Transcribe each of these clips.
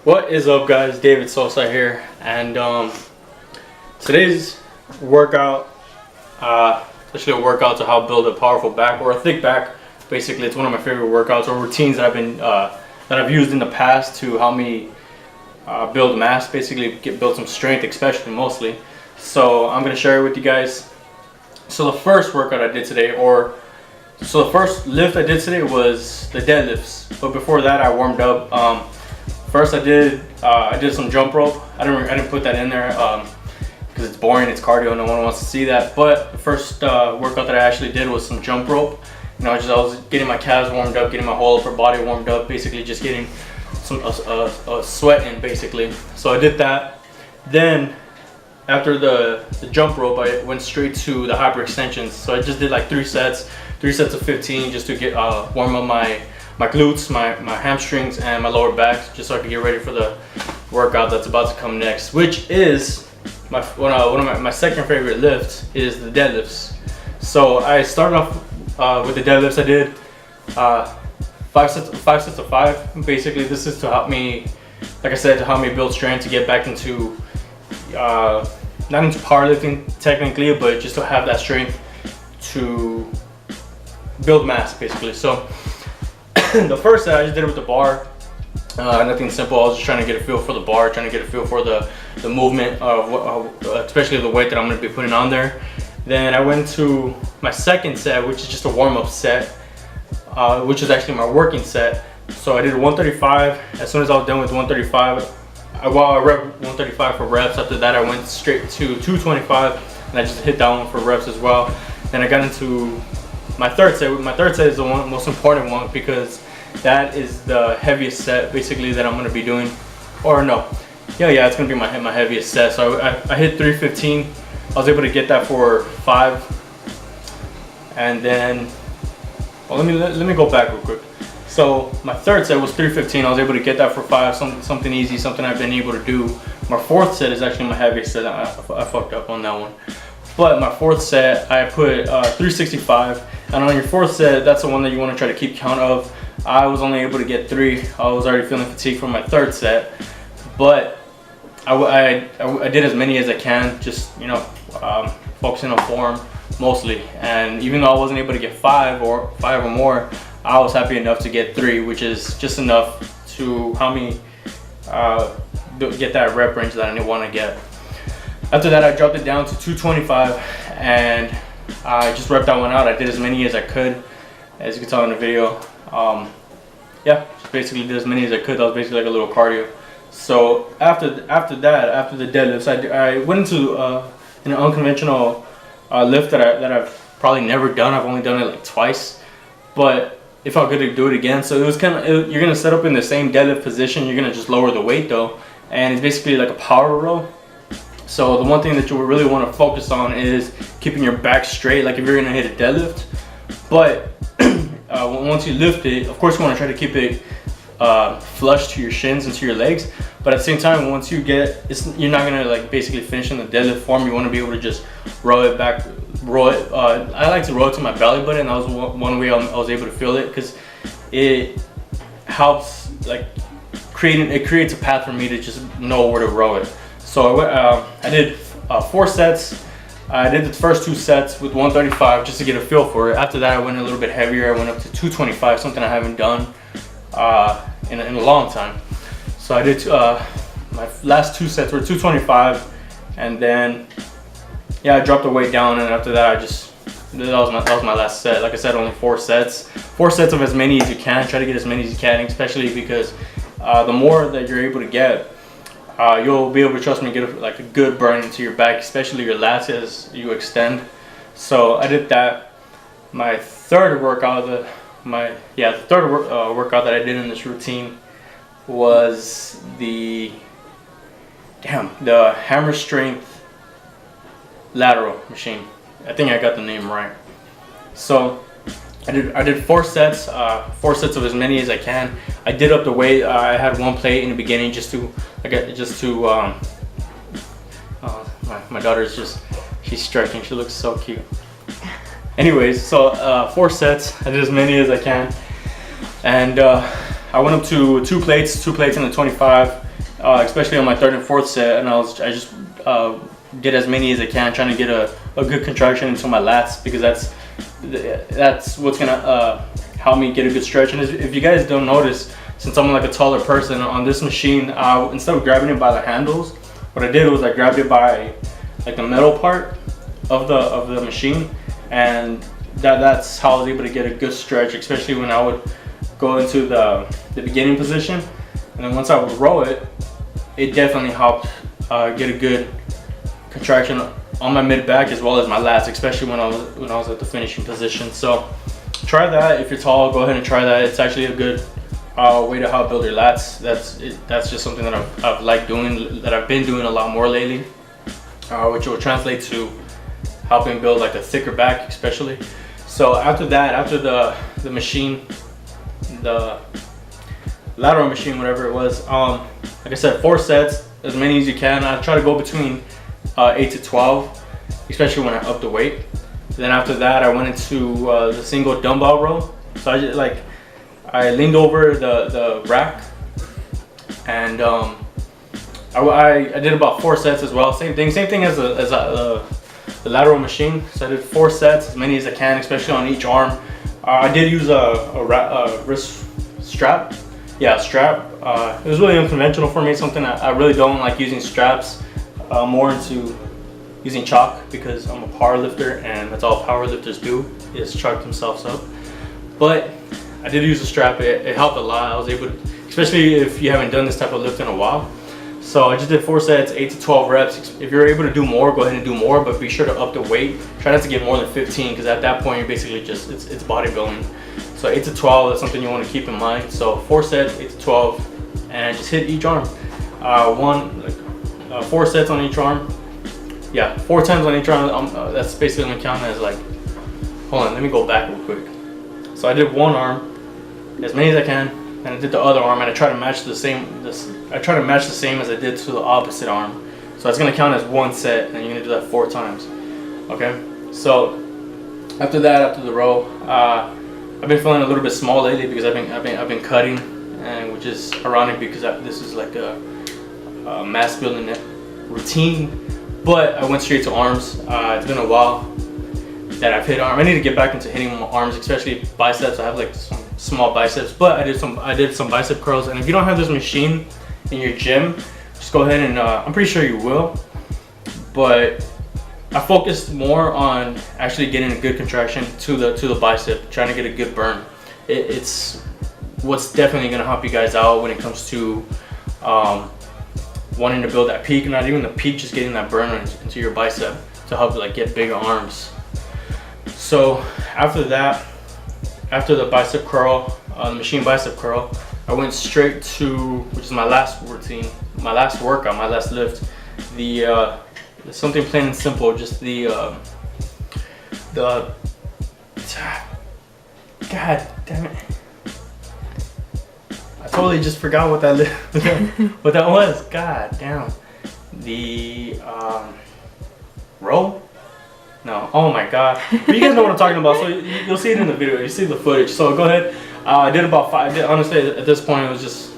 What is up, guys? David Sosa here, and today's workout, especially a workout to help build a powerful back or a thick back. Basically, it's one of my favorite workouts or routines that I've used in the past to help me build mass, basically build some strength, especially mostly. So I'm gonna share it with you guys. So the first workout I did today, the first lift I did today was the deadlifts. But before that, I warmed up. First, I did some jump rope. I didn't put that in there because it's boring. It's cardio. No one wants to see that. But the first workout that I actually did was some jump rope. You know, I was getting my calves warmed up, getting my whole upper body warmed up, basically just getting some sweat in, basically. So I did that. Then after the jump rope, I went straight to the hyperextensions. So I just did like three sets of 15, just to get warm up my glutes, my hamstrings, and my lower back, just so I can get ready for the workout that's about to come next, which is one of my second favorite lifts is the deadlifts. So I started off with the deadlifts. I did five sets of 5. Basically, this is to help me, like I said, to help me build strength, to get back into not into powerlifting technically, but just to have that strength to build mass, basically. So the first set I just did it with the bar, nothing simple. I was just trying to get a feel for the bar, trying to get a feel for the movement of especially the weight that I'm going to be putting on there. Then I went to my second set, which is just a warm-up set, which is actually my working set. So I did 135. As soon as I was done with 135, I rep 135 for reps. After that, I went straight to 225, and I just hit that one for reps as well. Then I got into my third set. My third set is the most important one, because that is the heaviest set basically that I'm going to be doing. Or no, yeah, it's going to be my heaviest set. So I hit 315. I was able to get that for 5. And then, well, let me go back real quick. So my third set was 315. I was able to get that for 5. Something easy, something I've been able to do. My fourth set is actually my heaviest set. I fucked up on that one. But my fourth set, I put 365. And on your fourth set, that's the one that you want to try to keep count of. I was only able to get 3. I was already feeling fatigued from my third set. But I did as many as I can, just, you know, focusing on form mostly. And even though I wasn't able to get 5 or more, I was happy enough to get 3, which is just enough to help me get that rep range that I want to get. After that, I dropped it down to 225, and I just repped that one out. I did as many as I could, as you can tell in the video. Yeah, just basically did as many as I could. That was basically like a little cardio. So after the deadlifts, I went into an unconventional lift that I've probably never done. I've only done it like twice, but it felt good to do it again. So it was you're gonna set up in the same deadlift position. You're gonna just lower the weight though, and it's basically like a power row. So the one thing that you really want to focus on is keeping your back straight, like if you're gonna hit a deadlift. But once you lift it, of course you want to try to keep it flush to your shins and to your legs. But at the same time, once you get, you're not gonna like basically finish in the deadlift form. You want to be able to just row it back, I like to row it to my belly button. That was one way I was able to feel it, because it helps like it creates a path for me to just know where to row it. So I did 4 sets. I did the first 2 sets with 135 just to get a feel for it. After that, I went a little bit heavier. I went up to 225, something I haven't done in a long time. So I did my last 2 sets were 225, and then yeah, I dropped the weight down. And after that, that was my last set. Like I said, only 4 sets. 4 sets of as many as you can. Try to get as many as you can, especially because the more that you're able to get, you'll be able to, trust me, get a good burn into your back, especially your lats as you extend. So I did that. My third workout, the third workout that I did in this routine was the hammer strength lateral machine. I think I got the name right. So I did 4 sets, 4 sets of as many as I can. I did up the weight. I had 1 plate in the beginning just to my daughter's she's stretching. She looks so cute. Anyways, so 4 sets. I did as many as I can, and I went up to two plates in the 25, especially on my third and fourth set, and I just did as many as I can, trying to get a good contraction into my lats, because that's what's gonna help me get a good stretch. And if you guys don't notice, since I'm like a taller person on this machine, instead of grabbing it by the handles, what I did was I grabbed it by like the metal part of the machine, and that's how I was able to get a good stretch, especially when I would go into the beginning position. And then once I would row it, it definitely helped get a good contraction on my mid back as well as my lats, especially when I was at the finishing position. So try that. If you're tall, go ahead and try that. It's actually a good way to help build your lats. That's just something that I've liked doing, that I've been doing a lot more lately, which will translate to helping build like a thicker back, especially. So after that, after the machine, the lateral machine, whatever it was, like I said, 4 sets, as many as you can. I try to go between 8 to 12, especially when I up the weight. Then after that, I went into the single dumbbell row. So I leaned over the rack, and I did about 4 sets as well. Same thing as the lateral machine. So I did 4 sets, as many as I can, especially on each arm. I did use a wrist strap. Yeah, strap. It was really unconventional for me, something I really don't like using straps. More into using chalk, because I'm a power lifter, and that's all power lifters do, is chalk themselves up. But I did use a strap. It helped a lot. I was able to, especially if you haven't done this type of lift in a while. So I just did 4 sets, 8 to 12 reps. If you're able to do more, go ahead and do more, but be sure to up the weight. Try not to get more than 15, because at that point you're basically just, it's bodybuilding. So 8 to 12, that's something you want to keep in mind. So 4 sets, 8 to 12, and just hit each arm. 4 sets on each arm. Yeah, 4 times on each arm. That's basically gonna count as like, hold on, let me go back real quick. So I did one arm, as many as I can, and I did the other arm, and I try to match the same. I try to match the same as I did to the opposite arm. So it's gonna count as 1 set, and you're gonna do that 4 times. Okay. So after that, after the row, I've been feeling a little bit small lately, because I've been cutting, and which is ironic, because this is like a mass building routine. But I went straight to arms. It's been a while that I've hit arm. I need to get back into hitting arms, especially biceps. I have like some small biceps, but I did some bicep curls. And if you don't have this machine in your gym, just go ahead and I'm pretty sure you will. But I focused more on actually getting a good contraction to the bicep, trying to get a good burn. It's what's definitely gonna help you guys out when it comes to wanting to build that peak, not even the peak, just getting that burn into your bicep to help like get bigger arms. So after that, after the bicep curl, the machine bicep curl, I went straight to, which is my last routine, my last workout, my last lift. Something plain and simple, just God damn it. I totally just forgot what that what that was. God damn. The row? No. Oh my god. But you guys know what I'm talking about, so you'll see it in the video. You see the footage. So go ahead. I did about 5. Honestly, at this point, it was just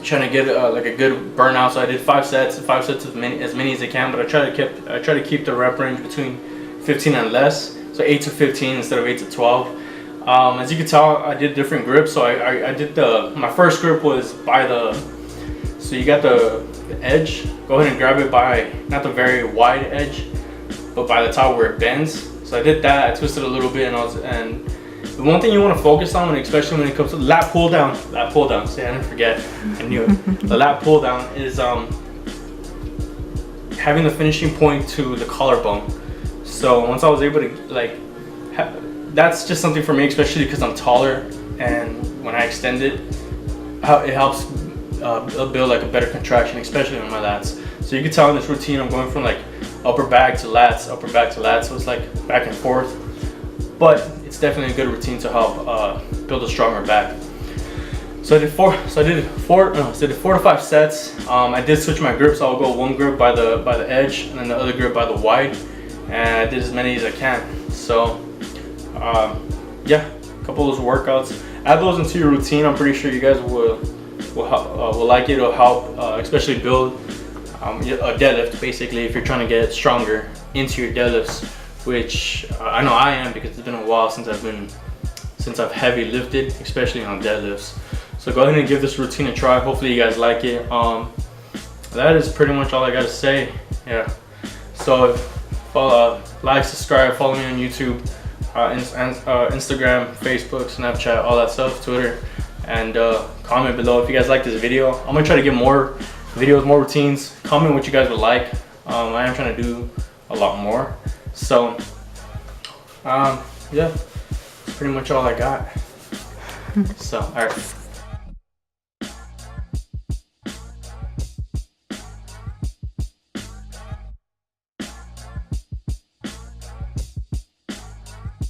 trying to get like a good burnout. So I did 5 sets. 5 sets as many as I can. But I try to keep the rep range between 15 and less. So 8 to 15 instead of 8 to 12. As you can tell, I did different grips. So I did my first grip was by so you got the edge. Go ahead and grab it by, not the very wide edge, but by the top where it bends. So I did that. I twisted a little bit, and the one thing you want to focus on, especially when it comes to lat pull down. See, I didn't forget. I knew it. The lat pull down is having the finishing point to the collarbone. So once I was able to that's just something for me, especially because I'm taller, and when I extend it, it helps build like a better contraction, especially on my lats. So you can tell in this routine, I'm going from like upper back to lats, so it's like back and forth. But it's definitely a good routine to help build a stronger back. So I did 4 to 5 sets. I did switch my grips. So I'll go one grip by the edge, and then the other grip by the wide, and I did as many as I can. So yeah, a couple of those workouts. Add those into your routine. I'm pretty sure you guys will will like it. It'll help, especially build a deadlift. Basically, if you're trying to get stronger into your deadlifts, which I know I am, because it's been a while since I've heavy lifted, especially on deadlifts. So go ahead and give this routine a try. Hopefully you guys like it. That is pretty much all I gotta say. Yeah. So like, subscribe, follow me on YouTube, Instagram, Facebook, Snapchat, all that stuff, Twitter, and comment below if you guys like this video. I'm gonna try to get more videos, more routines. Comment what you guys would like. I am trying to do a lot more. So yeah, that's pretty much all I got. So all right.